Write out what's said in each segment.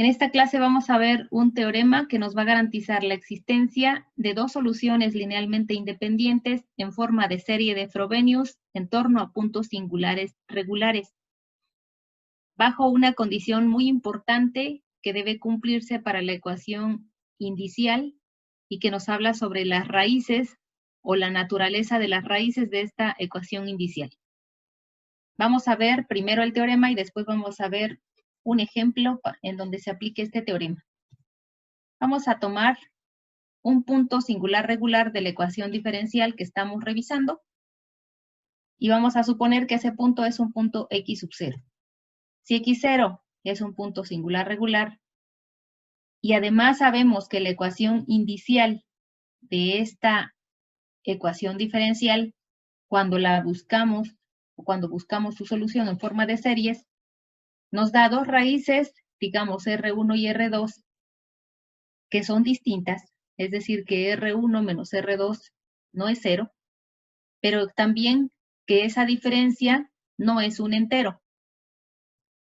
En esta clase vamos a ver un teorema que nos va a garantizar la existencia de dos soluciones linealmente independientes en forma de serie de Frobenius en torno a puntos singulares regulares, bajo una condición muy importante que debe cumplirse para la ecuación indicial y que nos habla sobre las raíces o la naturaleza de las raíces de esta ecuación indicial. Vamos a ver primero el teorema y después vamos a ver un ejemplo en donde se aplique este teorema. Vamos a tomar un punto singular regular de la ecuación diferencial que estamos revisando y vamos a suponer que ese punto es un punto x sub 0. Si x0 es un punto singular regular y además sabemos que la ecuación indicial de esta ecuación diferencial, cuando la buscamos o cuando buscamos su solución en forma de series, nos da dos raíces, digamos R1 y R2, que son distintas, es decir, que R1 menos R2 no es 0, pero también que esa diferencia no es un entero.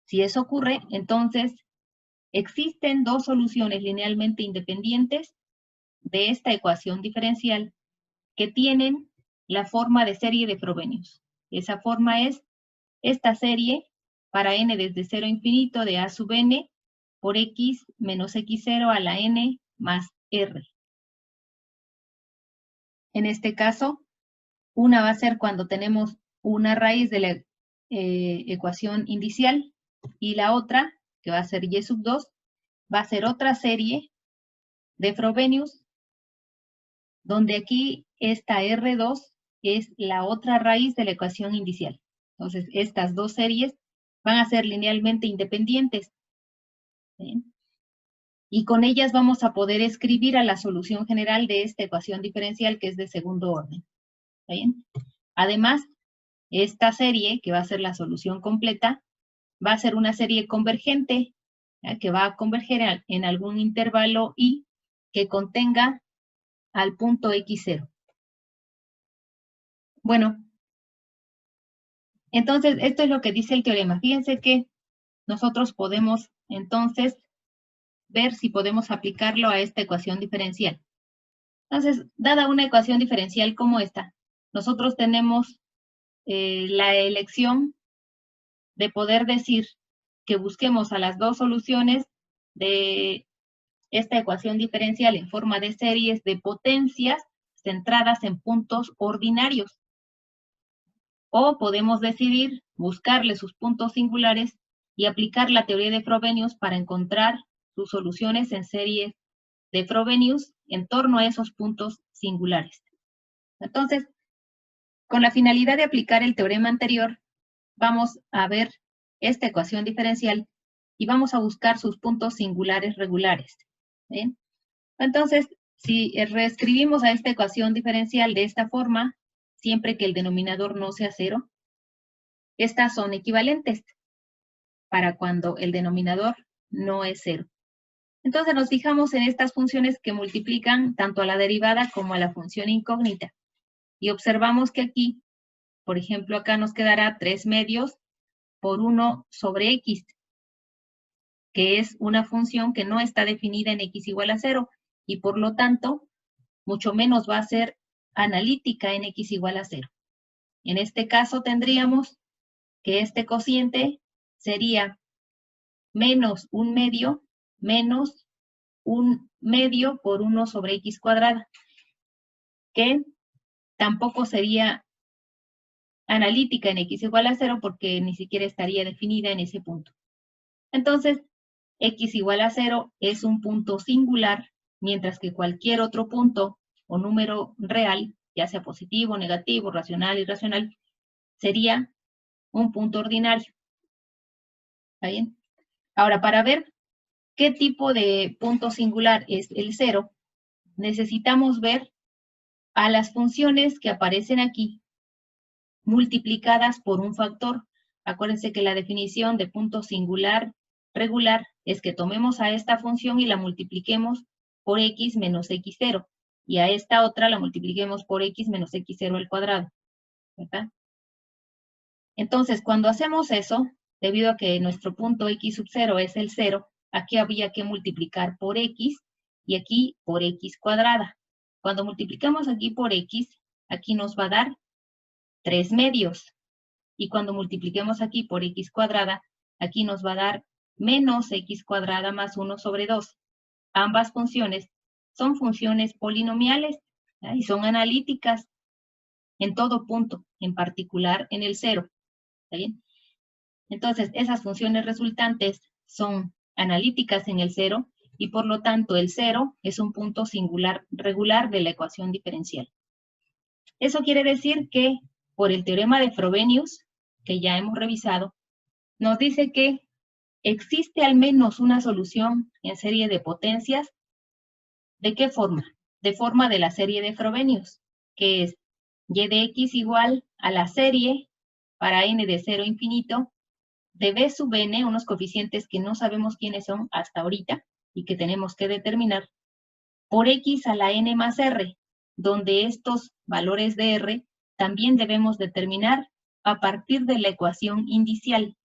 Si eso ocurre, entonces existen dos soluciones linealmente independientes de esta ecuación diferencial que tienen la forma de serie de Frobenius. Esa forma es esta serie para n desde 0 a infinito de a sub n por x menos x0 a la n más r. En este caso, una va a ser cuando tenemos una raíz de la ecuación indicial y la otra, que va a ser y sub 2, va a ser otra serie de Frobenius, donde aquí esta R2 es la otra raíz de la ecuación indicial. Entonces, estas dos series van a ser linealmente independientes. ¿Bien? Y con ellas vamos a poder escribir a la solución general de esta ecuación diferencial que es de segundo orden. ¿Bien? Además, esta serie, que va a ser la solución completa, va a ser una serie convergente, ¿ya? Que va a converger en algún intervalo y que contenga al punto x0. Bueno, entonces esto es lo que dice el teorema. Fíjense que nosotros podemos entonces ver si podemos aplicarlo a esta ecuación diferencial. Entonces, dada una ecuación diferencial como esta, nosotros tenemos la elección de poder decir que busquemos a las dos soluciones de esta ecuación diferencial en forma de series de potencias centradas en puntos ordinarios. O podemos decidir buscarle sus puntos singulares y aplicar la teoría de Frobenius para encontrar sus soluciones en series de Frobenius en torno a esos puntos singulares. Entonces, con la finalidad de aplicar el teorema anterior, vamos a ver esta ecuación diferencial y vamos a buscar sus puntos singulares regulares. ¿Bien? Entonces, si reescribimos a esta ecuación diferencial de esta forma, siempre que el denominador no sea 0, estas son equivalentes para cuando el denominador no es 0. Entonces nos fijamos en estas funciones que multiplican tanto a la derivada como a la función incógnita. Y observamos que aquí, por ejemplo, acá nos quedará 3 medios por 1 sobre x, que es una función que no está definida en x igual a 0, y por lo tanto, mucho menos va a ser analítica en x igual a 0. En este caso tendríamos que este cociente sería menos un medio menos un medio por 1 sobre x cuadrada, que tampoco sería analítica en x igual a 0 porque ni siquiera estaría definida en ese punto. Entonces, x igual a 0 es un punto singular, mientras que cualquier otro punto o número real, ya sea positivo, negativo, racional, irracional, sería un punto ordinario. ¿Está bien? Ahora, para ver qué tipo de punto singular es el 0, necesitamos ver a las funciones que aparecen aquí multiplicadas por un factor. Acuérdense que la definición de punto singular regular es que tomemos a esta función y la multipliquemos por x menos x0, y a esta otra la multipliquemos por x menos x0 al cuadrado, ¿verdad? Entonces, cuando hacemos eso, debido a que nuestro punto x sub 0 es el 0, aquí había que multiplicar por x y aquí por x cuadrada. Cuando multiplicamos aquí por x, aquí nos va a dar 3 medios. Y cuando multipliquemos aquí por x cuadrada, aquí nos va a dar menos x cuadrada más 1 sobre 2. Ambas funciones son funciones polinomiales, ¿ya? Y son analíticas en todo punto, en particular en el 0. ¿Está bien? Entonces, esas funciones resultantes son analíticas en el 0 y por lo tanto el 0 es un punto singular regular de la ecuación diferencial. Eso quiere decir que por el teorema de Frobenius, que ya hemos revisado, nos dice que existe al menos una solución en serie de potencias. ¿De qué forma? De forma de la serie de Frobenius, que es y de x igual a la serie para n de 0 a infinito de b sub n, unos coeficientes que no sabemos quiénes son hasta ahorita y que tenemos que determinar, por x a la n más r, donde estos valores de r también debemos determinar a partir de la ecuación indicial.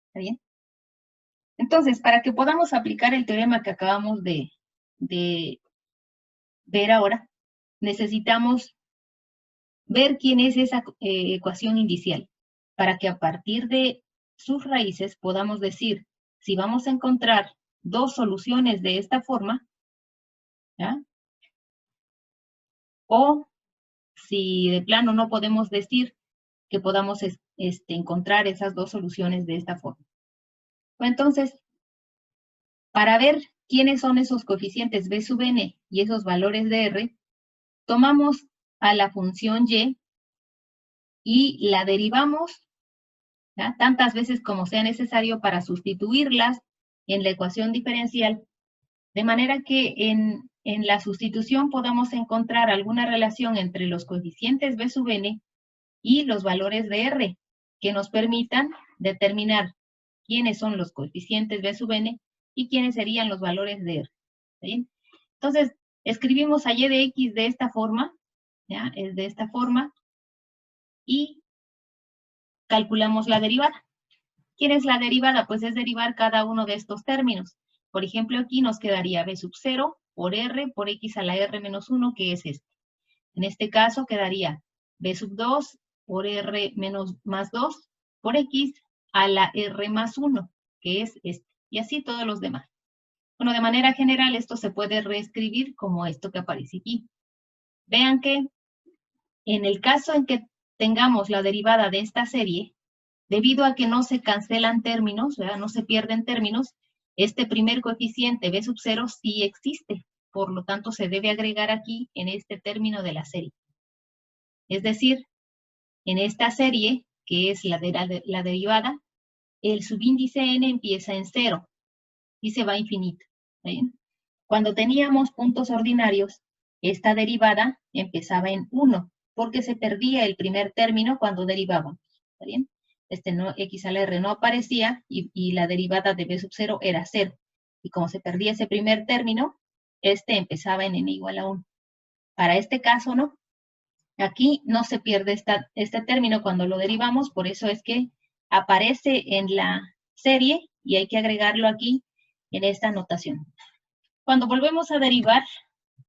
¿Está bien? Entonces, para que podamos aplicar el teorema que acabamos de ver ahora, necesitamos ver quién es esa ecuación indicial, para que a partir de sus raíces podamos decir si vamos a encontrar dos soluciones de esta forma, ¿ya? O si de plano no podemos decir que podamos encontrar esas dos soluciones de esta forma. Entonces, para ver quiénes son esos coeficientes b sub n y esos valores de r, tomamos a la función y la derivamos, ¿ya? Tantas veces como sea necesario para sustituirlas en la ecuación diferencial, de manera que en la sustitución podamos encontrar alguna relación entre los coeficientes b sub n y los valores de r, que nos permitan determinar quiénes son los coeficientes b sub n y quiénes serían los valores de r. ¿Sí? Entonces, escribimos a y de x de esta forma, ¿ya? Es de esta forma, y calculamos la derivada. ¿Quién es la derivada? Pues es derivar cada uno de estos términos. Por ejemplo, aquí nos quedaría b sub 0 por r por x a la r menos 1, que es este. En este caso quedaría b sub 2 por r menos más 2 por x a la r más 1, que es este. Y así todos los demás. Bueno, de manera general esto se puede reescribir como esto que aparece aquí. Vean que en el caso en que tengamos la derivada de esta serie, debido a que no se cancelan términos, ¿verdad? No se pierden términos, este primer coeficiente b sub 0 sí existe. Por lo tanto, se debe agregar aquí en este término de la serie. Es decir, en esta serie, que es la derivada, el subíndice n empieza en 0 y se va a infinito. ¿Bien? Cuando teníamos puntos ordinarios, esta derivada empezaba en 1, porque se perdía el primer término cuando derivábamos. ¿Está bien? X a la r no aparecía y la derivada de b sub 0 era 0. Y como se perdía ese primer término, empezaba en n igual a 1. Para este caso, no. Aquí no se pierde este término cuando lo derivamos, por eso es que aparece en la serie y hay que agregarlo aquí en esta notación. Cuando volvemos a derivar,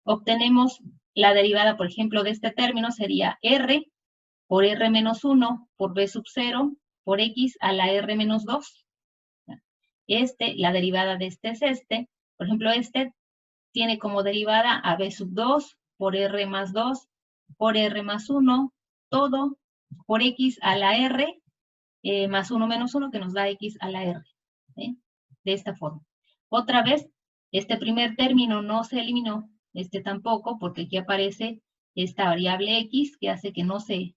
obtenemos la derivada, por ejemplo, de este término sería r por r menos 1 por b sub 0 por x a la r menos 2. La derivada de este es por ejemplo, tiene como derivada a b sub 2 por r más 2 por r más 1, todo por x a la r más 1 menos 1, que nos da x a la r. ¿Sí? De esta forma. Otra vez, este primer término no se eliminó, tampoco, porque aquí aparece esta variable x, que hace que no se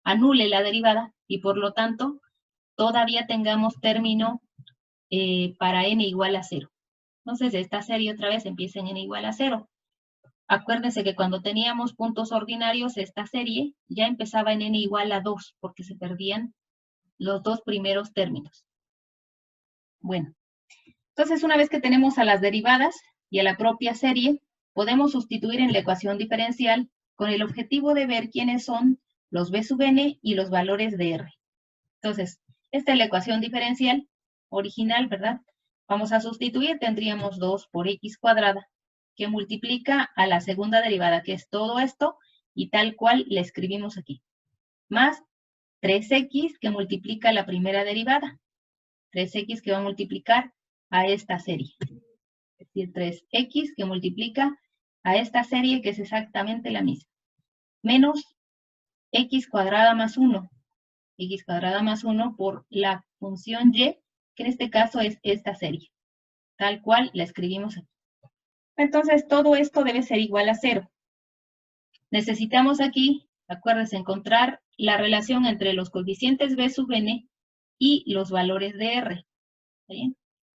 anule la derivada, y por lo tanto, todavía tengamos término para n igual a 0. Entonces, esta serie otra vez empieza en n igual a 0. Acuérdense que cuando teníamos puntos ordinarios, esta serie ya empezaba en n igual a 2, porque se perdían los dos primeros términos. Bueno, entonces una vez que tenemos a las derivadas y a la propia serie, podemos sustituir en la ecuación diferencial con el objetivo de ver quiénes son los b sub n y los valores de r. Entonces, esta es la ecuación diferencial. original, ¿verdad? Vamos a sustituir, tendríamos 2 por x cuadrada, que multiplica a la segunda derivada, que es todo esto, y tal cual le escribimos aquí. Más 3x que multiplica la primera derivada. 3x que va a multiplicar a esta serie. Es decir, 3x que multiplica a esta serie, que es exactamente la misma. Menos x cuadrada más 1. X cuadrada más 1 por la función y, que en este caso es esta serie. Tal cual la escribimos aquí. Entonces, todo esto debe ser igual a 0. Necesitamos aquí, acuérdense, encontrar la relación entre los coeficientes b sub n y los valores de r. ¿Bien?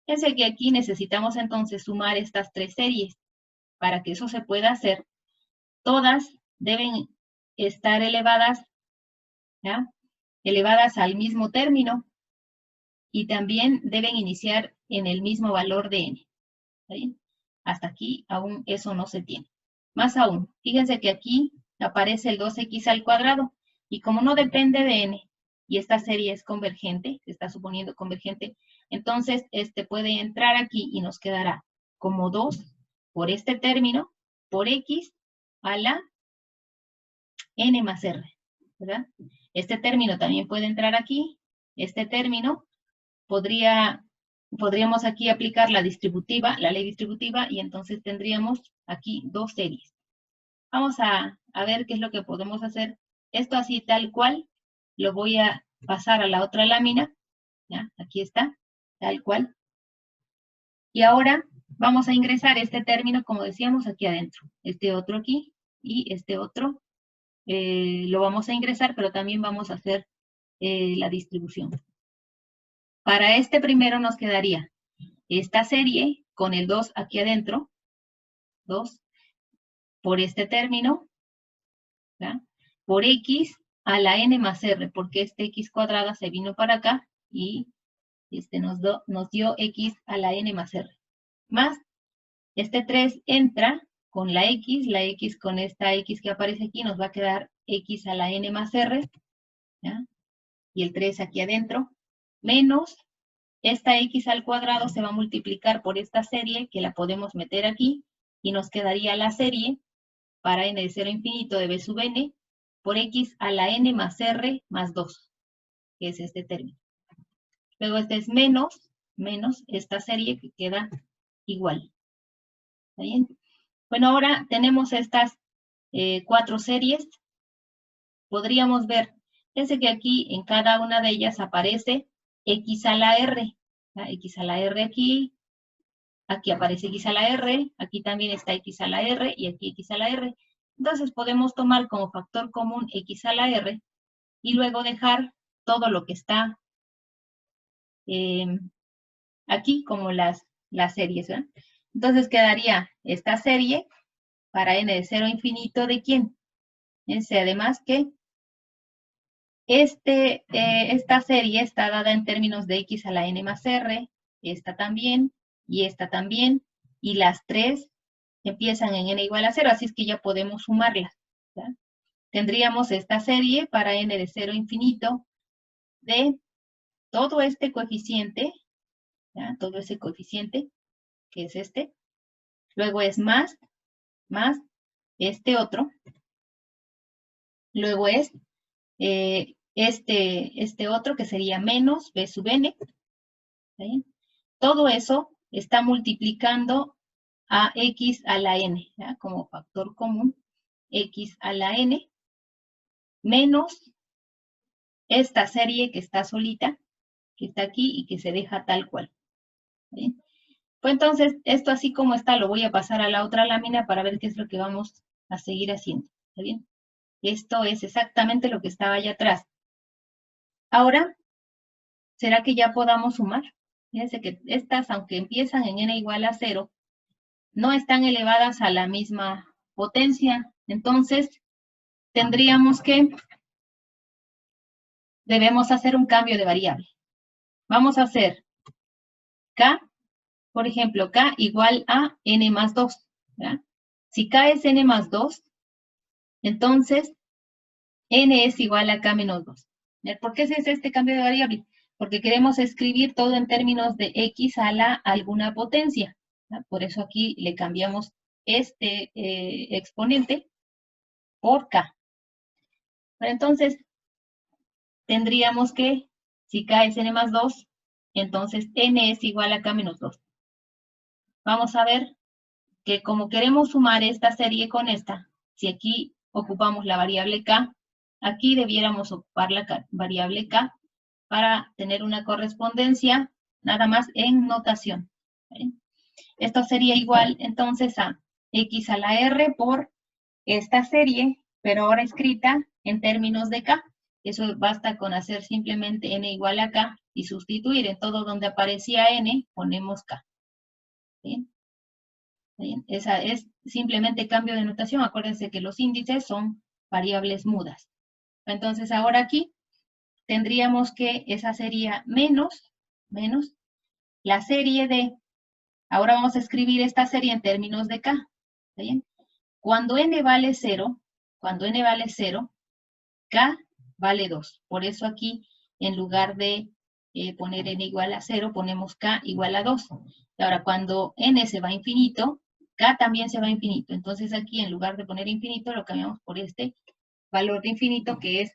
Fíjense que aquí necesitamos entonces sumar estas tres series. Para que eso se pueda hacer, todas deben estar elevadas, ¿ya? Elevadas al mismo término y también deben iniciar en el mismo valor de n. ¿Está bien? Hasta aquí aún eso no se tiene. Más aún, fíjense que aquí aparece el 2x al cuadrado y como no depende de n y esta serie es convergente, se está suponiendo convergente, entonces este puede entrar aquí y nos quedará como 2 por este término por x a la n más r, ¿verdad? Este término también puede entrar aquí, este término podríamos aquí aplicar la distributiva, la ley distributiva, y entonces tendríamos aquí dos series. Vamos a ver qué es lo que podemos hacer. Esto así tal cual, lo voy a pasar a la otra lámina, ¿ya? Aquí está, tal cual. Y ahora vamos a ingresar este término, como decíamos, aquí adentro. Este otro aquí y este otro lo vamos a ingresar, pero también vamos a hacer la distribución. Para este primero nos quedaría esta serie con el 2 aquí adentro, 2, por este término, ¿ya? Por x a la n más r, porque este x cuadrada se vino para acá y nos dio x a la n más r. Más este 3 entra con la x con esta x que aparece aquí nos va a quedar x a la n más r, ¿ya? Y el 3 aquí adentro, menos esta x al cuadrado se va a multiplicar por esta serie que la podemos meter aquí y nos quedaría la serie para n de 0 a infinito de b sub n por x a la n más r más 2, que es este término. Luego este es menos esta serie que queda igual. ¿Está bien? Bueno, ahora tenemos estas 4 series. Podríamos ver, fíjense que aquí en cada una de ellas aparece x a la r. ¿Ya? X a la r aquí aparece x a la r, aquí también está x a la r y aquí x a la r. Entonces podemos tomar como factor común x a la r y luego dejar todo lo que está aquí como las series, ¿verdad? Entonces quedaría esta serie para n de 0 a infinito de ¿quién? Fíjense además que esta serie está dada en términos de x a la n más r, esta también, y esta también, y las tres empiezan en n igual a 0, así es que ya podemos sumarlas. ¿Ya? Tendríamos esta serie para n de 0 a infinito de todo este coeficiente, ¿ya? Todo ese coeficiente, que es este, luego es más este otro, luego es este otro que sería menos b sub n, ¿sí? Todo eso está multiplicando a x a la n, ¿ya? Como factor común, x a la n, menos esta serie que está solita, que está aquí y que se deja tal cual. ¿Sí? Pues entonces, esto así como está, lo voy a pasar a la otra lámina para ver qué es lo que vamos a seguir haciendo. ¿Está bien? Esto es exactamente lo que estaba allá atrás. Ahora, ¿será que ya podamos sumar? Fíjense que estas, aunque empiezan en n igual a 0, no están elevadas a la misma potencia. Entonces, debemos hacer un cambio de variable. Vamos a hacer k, por ejemplo, k igual a n más 2. ¿Ya? Si k es n más 2, entonces n es igual a k menos 2. ¿Por qué se hace este cambio de variable? porque queremos escribir todo en términos de x a la alguna potencia. ¿No? Por eso aquí le cambiamos este exponente por k. Pero entonces, tendríamos que, si k es n más 2, entonces n es igual a k menos 2. Vamos a ver que como queremos sumar esta serie con esta, si aquí ocupamos la variable k, aquí debiéramos ocupar la variable k para tener una correspondencia nada más en notación. ¿Sí? Esto sería igual entonces a x a la r por esta serie, pero ahora escrita en términos de k. Eso basta con hacer simplemente n igual a k y sustituir en todo donde aparecía n, ponemos k. ¿Sí? ¿Sí? Esa es simplemente cambio de notación. Acuérdense que los índices son variables mudas. Entonces ahora aquí tendríamos que esa sería menos la serie de, ahora vamos a escribir esta serie en términos de k. ¿Está bien? Cuando n vale 0, k vale 2. Por eso aquí, en lugar de poner n igual a 0, ponemos k igual a 2. Y ahora, cuando n se va a infinito, k también se va a infinito. Entonces aquí, en lugar de poner infinito, lo cambiamos por este valor de infinito, que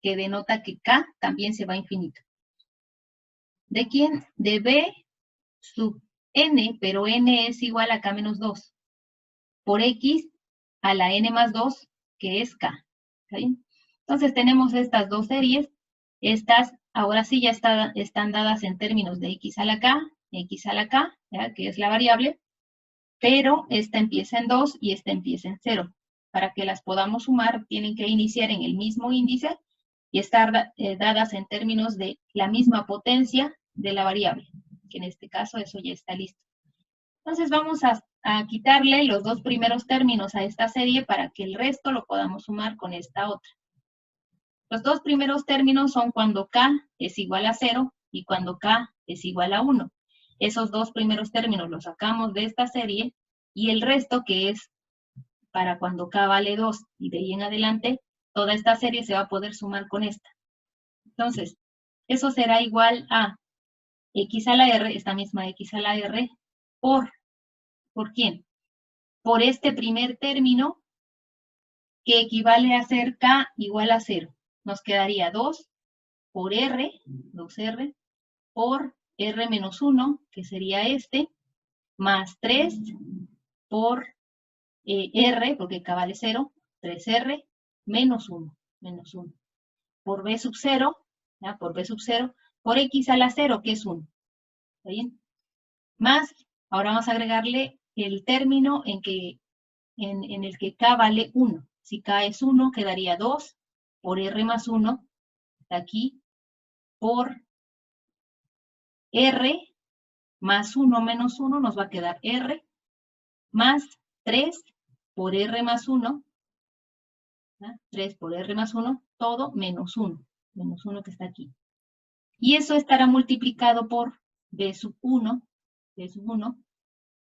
denota que k también se va a infinito. ¿De quién? De b sub n, pero n es igual a k menos 2, por x a la n más 2, que es k. ¿Está bien? Entonces tenemos estas dos series. Estas ahora sí ya están dadas en términos de x a la k, ¿ya? Que es la variable, pero esta empieza en 2 y esta empieza en 0. Para que las podamos sumar, tienen que iniciar en el mismo índice y estar dadas en términos de la misma potencia de la variable, que en este caso eso ya está listo. Entonces vamos a quitarle los dos primeros términos a esta serie para que el resto lo podamos sumar con esta otra. Los dos primeros términos son cuando k es igual a 0 y cuando k es igual a 1. Esos dos primeros términos los sacamos de esta serie y el resto, que es para cuando k vale 2 y de ahí en adelante, toda esta serie se va a poder sumar con esta. Entonces, eso será igual a x a la r, esta misma x a la r, ¿por quién? Por este primer término, que equivale a ser k igual a 0. Nos quedaría 2 por r, 2r, por r menos 1, que sería este, más 3 por r, porque k vale 0, 3r, menos 1, por b sub 0, ¿ya? Por b sub 0, por x a la 0, que es 1. ¿Está bien? Más, ahora vamos a agregarle el término en el que k vale 1. Si k es 1, quedaría 2 por r más 1, aquí, por r más 1 menos 1, nos va a quedar r, más 3 por r más 1, ¿ya? 3 por r más 1, todo menos 1 que está aquí. Y eso estará multiplicado por b sub 1,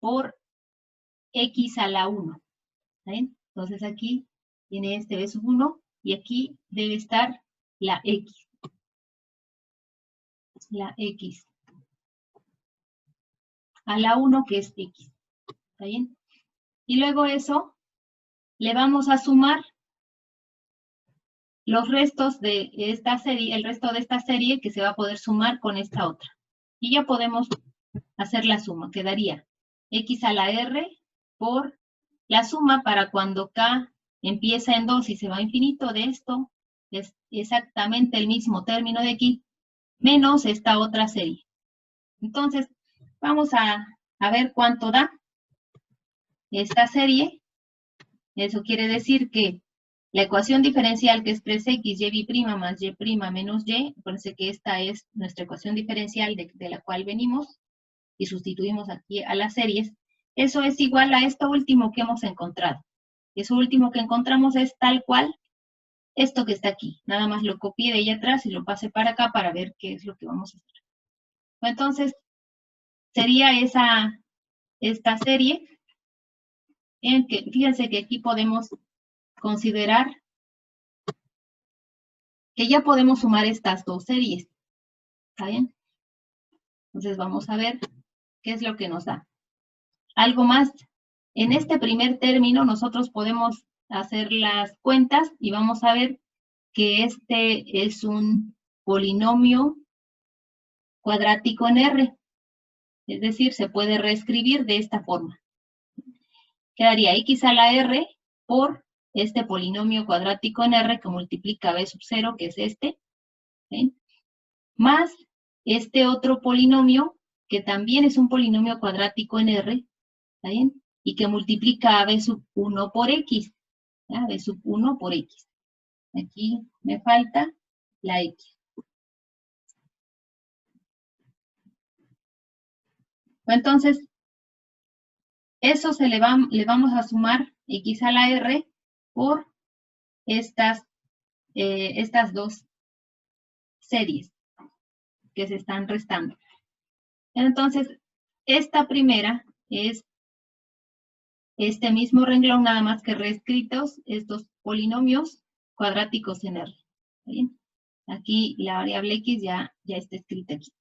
por x a la 1. ¿Ven? Entonces aquí tiene este b sub 1 y aquí debe estar la x. A la 1, que es x. ¿Está bien? Y luego eso le vamos a sumar los restos de esta serie, el resto de esta serie que se va a poder sumar con esta otra. Y ya podemos hacer la suma. Quedaría x a la r por la suma para cuando k empieza en 2 y se va a infinito de esto, es exactamente el mismo término de aquí, menos esta otra serie. Entonces, vamos a ver cuánto da esta serie. Eso quiere decir que la ecuación diferencial que expresa x, y' más y' menos y, acuérdense que esta es nuestra ecuación diferencial de la cual venimos, y sustituimos aquí a las series, eso es igual a esto último que hemos encontrado. Eso último que encontramos es tal cual esto que está aquí. Nada más lo copié de allá atrás y lo pasé para acá para ver qué es lo que vamos a hacer. Entonces, sería esta serie en que, fíjense que aquí podemos considerar que ya podemos sumar estas dos series. ¿Está bien? Entonces vamos a ver qué es lo que nos da. Algo más. En este primer término nosotros podemos hacer las cuentas y vamos a ver que este es un polinomio cuadrático en R. Es decir, se puede reescribir de esta forma. Quedaría x a la R por este polinomio cuadrático en R que multiplica b sub 0, que es este, ¿sí? Más este otro polinomio, que también es un polinomio cuadrático en R, ¿está bien? Y que multiplica a b sub 1 por x, ¿ya? B sub 1 por x. Aquí me falta la x. Entonces, eso le vamos a sumar x a la R por estas dos series que se están restando. Entonces, esta primera es este mismo renglón, nada más que reescritos estos polinomios cuadráticos en R. ¿Bien? Aquí la variable x ya está escrita aquí.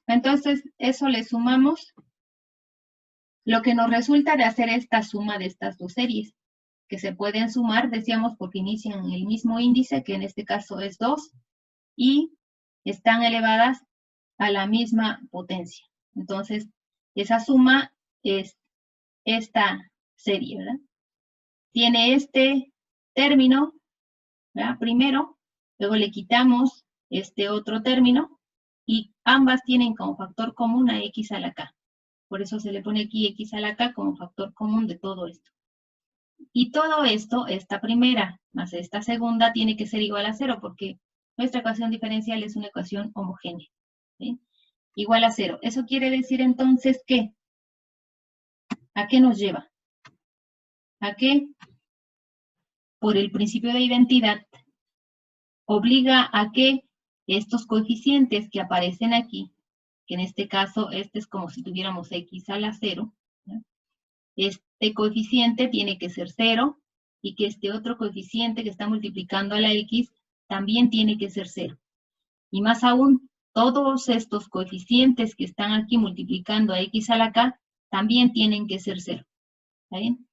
Entonces, eso le sumamos lo que nos resulta de hacer esta suma de estas dos series, que se pueden sumar, decíamos, porque inician el mismo índice, que en este caso es 2, y están elevadas a la misma potencia. Entonces, esa suma es esta serie, ¿verdad? Tiene este término, ¿verdad? Primero, luego le quitamos este otro término, y ambas tienen como factor común a x a la k. Por eso se le pone aquí x a la k como factor común de todo esto. Y todo esto, esta primera más esta segunda, tiene que ser igual a 0, porque nuestra ecuación diferencial es una ecuación homogénea, ¿sí? Igual a 0. Eso quiere decir entonces que, ¿a qué nos lleva? A que, por el principio de identidad, obliga a que estos coeficientes que aparecen aquí, que en este caso, este es como si tuviéramos x a la 0, ¿no? Este coeficiente tiene que ser 0, y que este otro coeficiente que está multiplicando a la x también tiene que ser 0. Y más aún, todos estos coeficientes que están aquí multiplicando a x a la k también tienen que ser 0. ¿Está bien?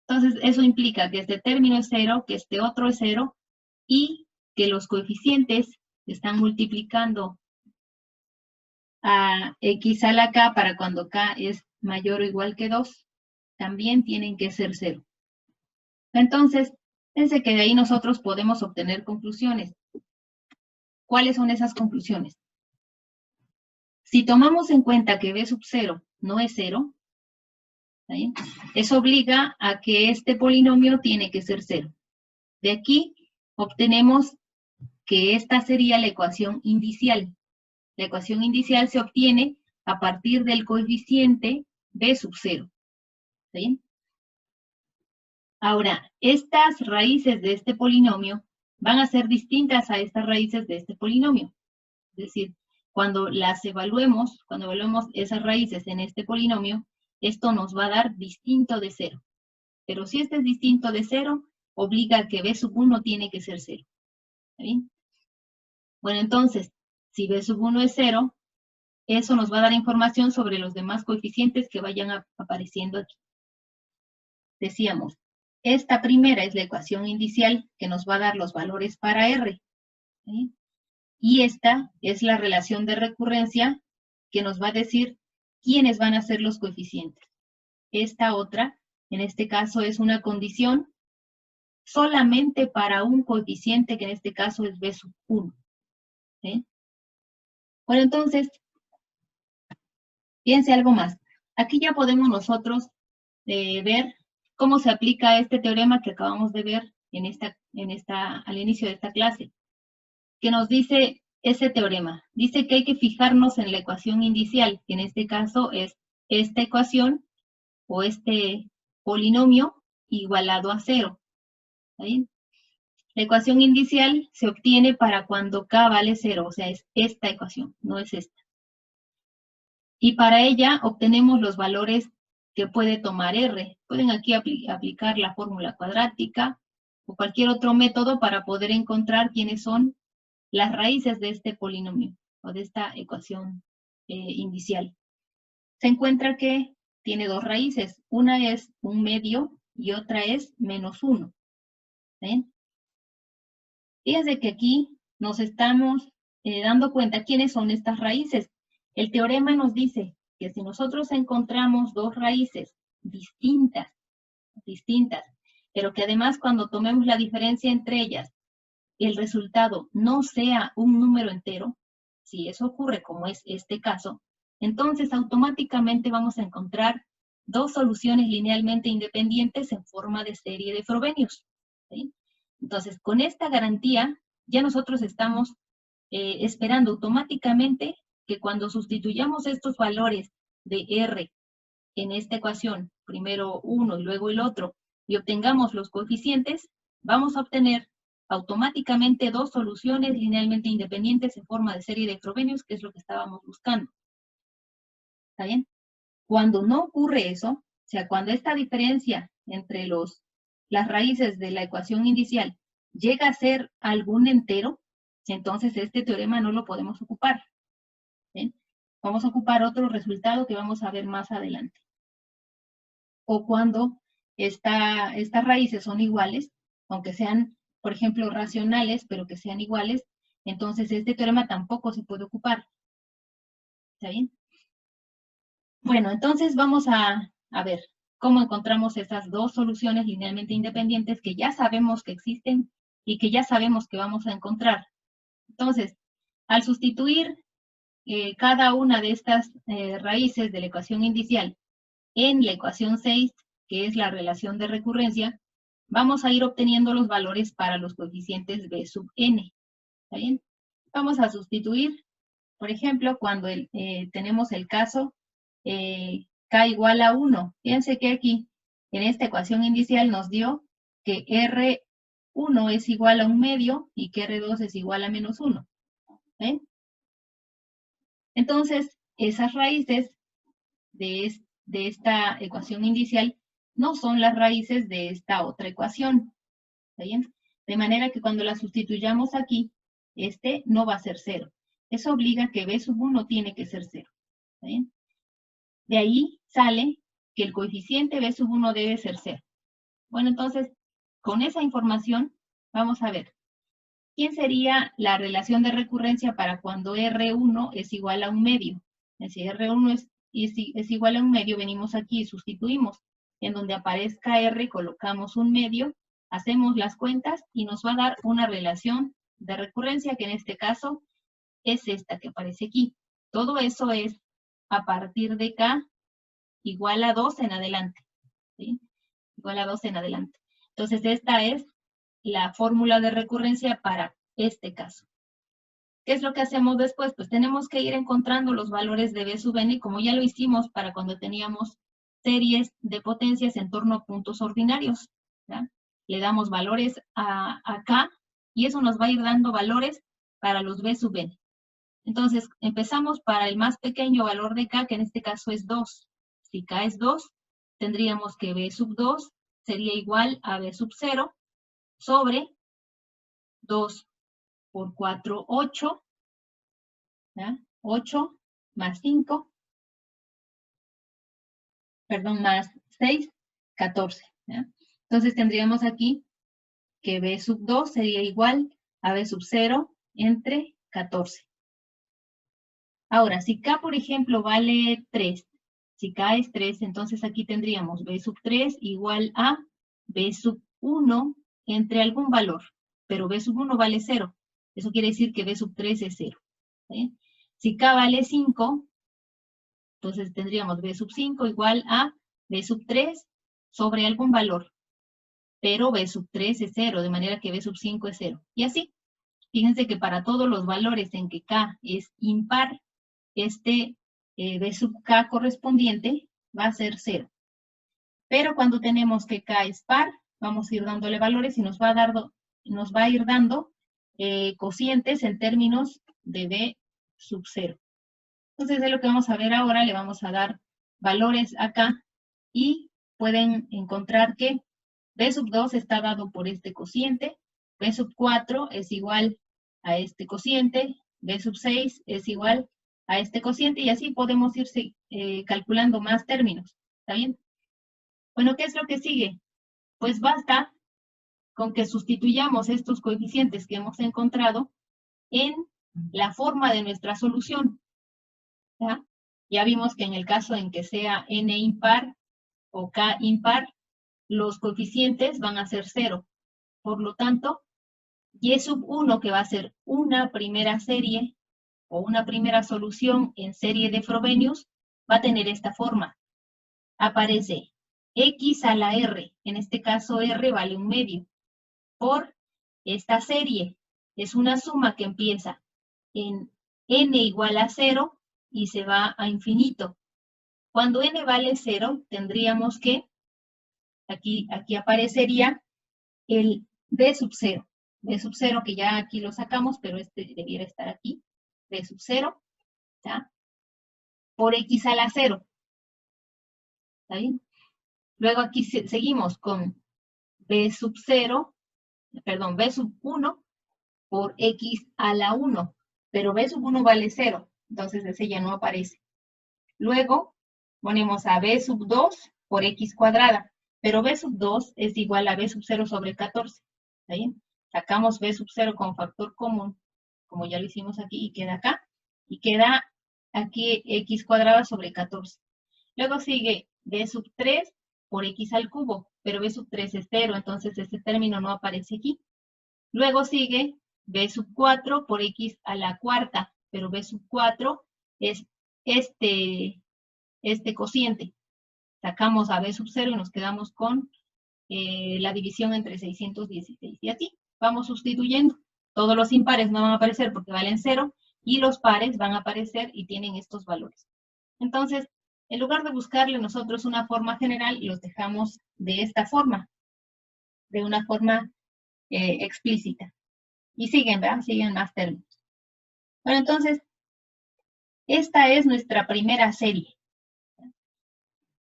Entonces, eso implica que este término es 0, que este otro es 0, y que los coeficientes que están multiplicando a x a la k para cuando k es mayor o igual que 2, también tienen que ser 0. Entonces, fíjense que de ahí nosotros podemos obtener conclusiones. ¿Cuáles son esas conclusiones? Si tomamos en cuenta que b sub 0 no es 0, ¿sí? Eso obliga a que este polinomio tiene que ser 0. De aquí obtenemos que esta sería la ecuación indicial. La ecuación indicial se obtiene a partir del coeficiente b sub 0. ¿Sí? Ahora, estas raíces de este polinomio van a ser distintas a estas raíces de este polinomio. Es decir, cuando evaluemos esas raíces en este polinomio, esto nos va a dar distinto de 0. Pero si este es distinto de 0, obliga a que b sub 1 tiene que ser 0. ¿Está bien? Bueno, entonces, si b sub 1 es 0, eso nos va a dar información sobre los demás coeficientes que vayan apareciendo aquí. Decíamos, esta primera es la ecuación indicial que nos va a dar los valores para R. ¿Sí? Y esta es la relación de recurrencia que nos va a decir quiénes van a ser los coeficientes. Esta otra, en este caso, es una condición solamente para un coeficiente que en este caso es b sub 1. ¿Sí? Bueno, entonces, fíjense algo más. Aquí ya podemos nosotros ver cómo se aplica este teorema que acabamos de ver al inicio de esta clase, que nos dice ese teorema. Dice que hay que fijarnos en la ecuación indicial, que en este caso es esta ecuación o este polinomio igualado a 0. ¿Sí? La ecuación indicial se obtiene para cuando k vale 0, o sea, es esta ecuación, no es esta. Y para ella obtenemos los valores que puede tomar R. Pueden aquí aplicar la fórmula cuadrática o cualquier otro método para poder encontrar quiénes son las raíces de este polinomio o de esta ecuación indicial, se encuentra que tiene dos raíces. Una es 1/2 y otra es -1. ¿Ven? Fíjense que aquí nos estamos dando cuenta quiénes son estas raíces. El teorema nos dice que si nosotros encontramos dos raíces distintas, pero que además cuando tomemos la diferencia entre ellas, el resultado no sea un número entero, si eso ocurre como es este caso, entonces automáticamente vamos a encontrar dos soluciones linealmente independientes en forma de serie de Frobenius. ¿Sí? Entonces, con esta garantía, ya nosotros estamos esperando automáticamente que cuando sustituyamos estos valores de R en esta ecuación, primero uno y luego el otro, y obtengamos los coeficientes, vamos a obtener automáticamente dos soluciones linealmente independientes en forma de serie de Frobenius, que es lo que estábamos buscando. ¿Está bien? Cuando no ocurre eso, o sea, cuando esta diferencia entre las raíces de la ecuación inicial llega a ser algún entero, entonces este teorema no lo podemos ocupar. ¿Bien? Vamos a ocupar otro resultado que vamos a ver más adelante. O cuando estas raíces son iguales, aunque sean, por ejemplo, racionales, pero que sean iguales, entonces este teorema tampoco se puede ocupar. ¿Está bien? Bueno, entonces vamos a ver cómo encontramos esas dos soluciones linealmente independientes que ya sabemos que existen y que ya sabemos que vamos a encontrar. Entonces, al sustituir cada una de estas raíces de la ecuación inicial en la ecuación 6, que es la relación de recurrencia, vamos a ir obteniendo los valores para los coeficientes b sub n. ¿Está bien? Vamos a sustituir, por ejemplo, cuando tenemos el caso k igual a 1. Fíjense que aquí, en esta ecuación inicial, nos dio que R1 es igual a 1/2 y que R2 es igual a -1. ¿Ven? Entonces, esas raíces de esta ecuación inicial no son las raíces de esta otra ecuación. ¿Está bien? De manera que cuando la sustituyamos aquí, este no va a ser 0. Eso obliga que b sub 1 tiene que ser 0. ¿Está bien? De ahí sale que el coeficiente b sub 1 debe ser 0. Bueno, entonces, con esa información, vamos a ver. ¿Quién sería la relación de recurrencia para cuando R1 es igual a 1/2? Si R1 es igual a 1/2, venimos aquí y sustituimos. En donde aparezca R, colocamos 1/2, hacemos las cuentas y nos va a dar una relación de recurrencia que en este caso es esta que aparece aquí. Todo eso es a partir de K igual a 2 en adelante. ¿Sí? Igual a 2 en adelante. Entonces, esta es la fórmula de recurrencia para este caso. ¿Qué es lo que hacemos después? Pues tenemos que ir encontrando los valores de b sub n, como ya lo hicimos para cuando teníamos series de potencias en torno a puntos ordinarios. ¿Ya? Le damos valores a K y eso nos va a ir dando valores para los b sub n. Entonces, empezamos para el más pequeño valor de K, que en este caso es 2. Si K es 2, tendríamos que b sub 2 sería igual a b sub 0 sobre 2 por 4, 8. ¿Ya? 8 más 5, perdón, más 6, 14. ¿Ya? Entonces tendríamos aquí que b sub 2 sería igual a b sub 0 entre 14. Ahora, si K, por ejemplo, vale 3, si K es 3, entonces aquí tendríamos b sub 3 igual a b sub 1 entre algún valor, pero b sub 1 vale 0. Eso quiere decir que b sub 3 es 0. ¿Sí? Si K vale 5, entonces tendríamos b sub 5 igual a b sub 3 sobre algún valor, pero b sub 3 es 0, de manera que b sub 5 es 0. Y así, fíjense que para todos los valores en que K es impar, este b sub K correspondiente va a ser 0. Pero cuando tenemos que K es par, vamos a ir dándole valores y nos va a ir dando cocientes en términos de b sub 0. Entonces, de lo que vamos a ver ahora, le vamos a dar valores acá y pueden encontrar que b sub 2 está dado por este cociente, b sub 4 es igual a este cociente, b sub 6 es igual a este cociente y así podemos ir calculando más términos. ¿Está bien? Bueno, ¿qué es lo que sigue? Pues basta con que sustituyamos estos coeficientes que hemos encontrado en la forma de nuestra solución. ¿Ya? Ya vimos que en el caso en que sea n impar o k impar, los coeficientes van a ser 0. Por lo tanto, y sub 1, que va a ser una primera serie o una primera solución en serie de Frobenius, va a tener esta forma. Aparece x a la r, en este caso r vale 1/2, por esta serie. Es una suma que empieza en n igual a 0 y se va a infinito. Cuando n vale 0, tendríamos que, aquí aparecería el b sub 0. B sub 0, que ya aquí lo sacamos, pero este debiera estar aquí. B sub 0, ¿ya? Por x a la 0. ¿Está bien? Luego aquí seguimos con b sub 0, perdón, b sub 1 por x a la 1. Pero b sub 1 vale 0, entonces ese ya no aparece. Luego ponemos a b sub 2 por x cuadrada, pero b sub 2 es igual a b sub 0 sobre 14. ¿Está bien? Sacamos b sub 0 con factor común, como ya lo hicimos aquí, y queda acá. Y queda aquí x cuadrada sobre 14. Luego sigue b sub 3 por x al cubo, pero b sub 3 es 0, entonces este término no aparece aquí. Luego sigue b sub 4 por x a la cuarta, pero b sub 4 es este cociente. Sacamos a b sub 0 y nos quedamos con la división entre 616. Y así vamos sustituyendo. Todos los impares no van a aparecer porque valen 0 y los pares van a aparecer y tienen estos valores. Entonces, en lugar de buscarle nosotros una forma general, los dejamos de esta forma, de una forma explícita. Y siguen, ¿verdad? Siguen más términos. Bueno, entonces, esta es nuestra primera serie.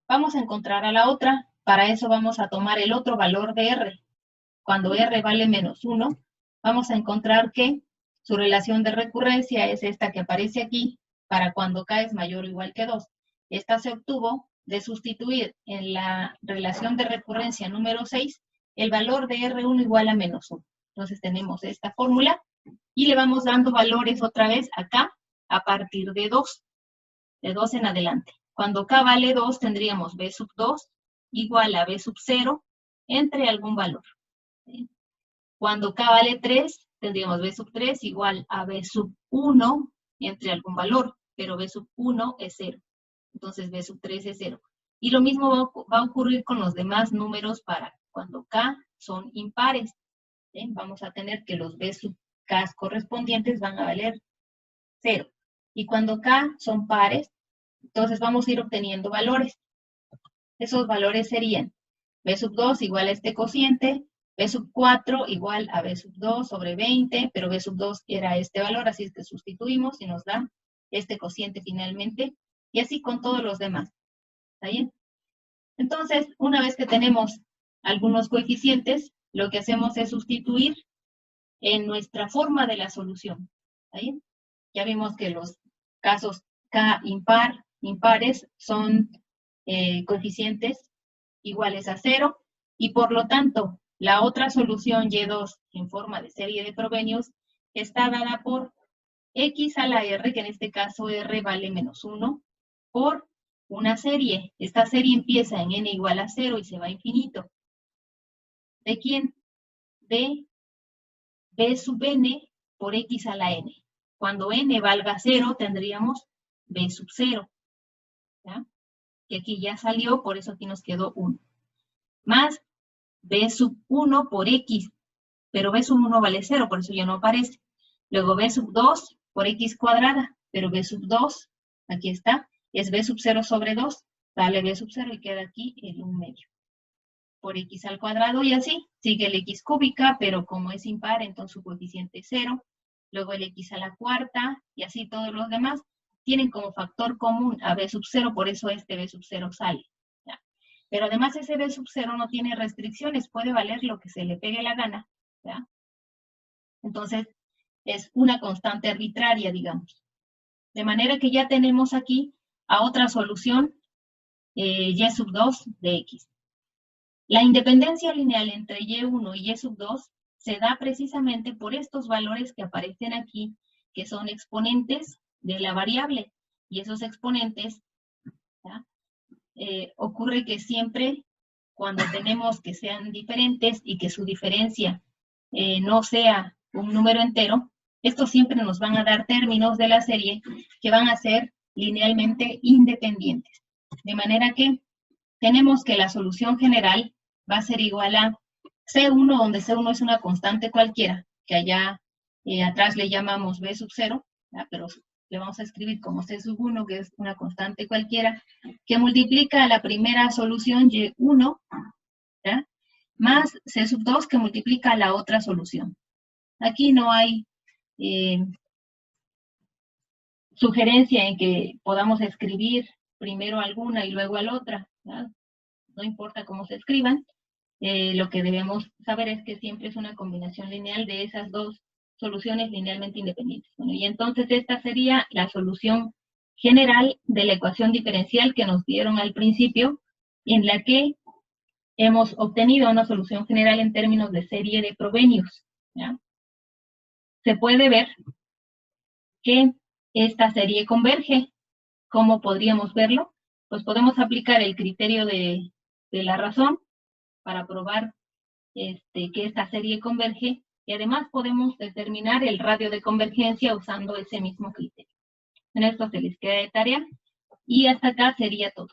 Vamos a encontrar a la otra. Para eso vamos a tomar el otro valor de R. Cuando R vale menos 1, vamos a encontrar que su relación de recurrencia es esta que aparece aquí, para cuando K es mayor o igual que 2. Esta se obtuvo de sustituir en la relación de recurrencia número 6 el valor de R1 igual a menos 1. Entonces tenemos esta fórmula y le vamos dando valores otra vez acá a partir de 2 en adelante. Cuando K vale 2 tendríamos B sub 2 igual a B sub 0 entre algún valor. ¿Sí? Cuando K vale 3 tendríamos B sub 3 igual a B sub 1 entre algún valor, pero B sub 1 es 0. Entonces B sub 3 es 0. Y lo mismo va a ocurrir con los demás números para cuando K son impares. ¿Sí? Vamos a tener que los B sub K correspondientes van a valer 0. Y cuando K son pares, entonces vamos a ir obteniendo valores. Esos valores serían B sub 2 igual a este cociente, B sub 4 igual a B sub 2 sobre 20, pero B sub 2 era este valor, así es que sustituimos y nos da este cociente finalmente, y así con todos los demás. ¿Está bien? Entonces, una vez que tenemos algunos coeficientes, lo que hacemos es sustituir en nuestra forma de la solución. ¿Está bien? Ya vimos que los casos K impares son coeficientes iguales a 0 y por lo tanto la otra solución Y2 en forma de serie de Frobenius está dada por x a la r, que en este caso r vale menos 1, por una serie. Esta serie empieza en n igual a 0 y se va a infinito. ¿De quién? De b sub n por x a la n. Cuando n valga 0 tendríamos b sub 0. ¿Ya? Que aquí ya salió, por eso aquí nos quedó 1. Más b sub 1 por x, pero b sub 1 vale 0, por eso ya no aparece. Luego b sub 2 por x cuadrada, pero b sub 2, aquí está, es b sub 0 sobre 2, dale b sub 0 y queda aquí el 1/2. Por x al cuadrado y así, sigue el x cúbica, pero como es impar, entonces su coeficiente es 0. Luego el x a la cuarta y así todos los demás tienen como factor común a b sub 0, por eso este b sub 0 sale. ¿Ya? Pero además ese b sub 0 no tiene restricciones, puede valer lo que se le pegue la gana. ¿Ya? Entonces, es una constante arbitraria, digamos. De manera que ya tenemos aquí a otra solución, y sub 2 de x. La independencia lineal entre y1 y y sub 2 se da precisamente por estos valores que aparecen aquí, que son exponentes de la variable. Y esos exponentes, ocurre que siempre cuando tenemos que sean diferentes y que su diferencia no sea un número entero, estos siempre nos van a dar términos de la serie que van a ser linealmente independientes. De manera que tenemos que la solución general va a ser igual a C1, donde C1 es una constante cualquiera, que allá atrás le llamamos B sub 0, pero le vamos a escribir como C sub 1, que es una constante cualquiera, que multiplica a la primera solución Y1, ¿ya? Más C sub 2, que multiplica a la otra solución. Aquí no hay sugerencia en que podamos escribir primero alguna y luego a la otra, ¿ya? No importa cómo se escriban, lo que debemos saber es que siempre es una combinación lineal de esas dos soluciones linealmente independientes. Bueno, y entonces esta sería la solución general de la ecuación diferencial que nos dieron al principio, en la que hemos obtenido una solución general en términos de serie de provenios, ¿ya? Se puede ver que esta serie converge. ¿Cómo podríamos verlo? Pues podemos aplicar el criterio de la razón para probar que esta serie converge, y además podemos determinar el radio de convergencia usando ese mismo criterio. En esto se les queda de tarea, y hasta acá sería todo.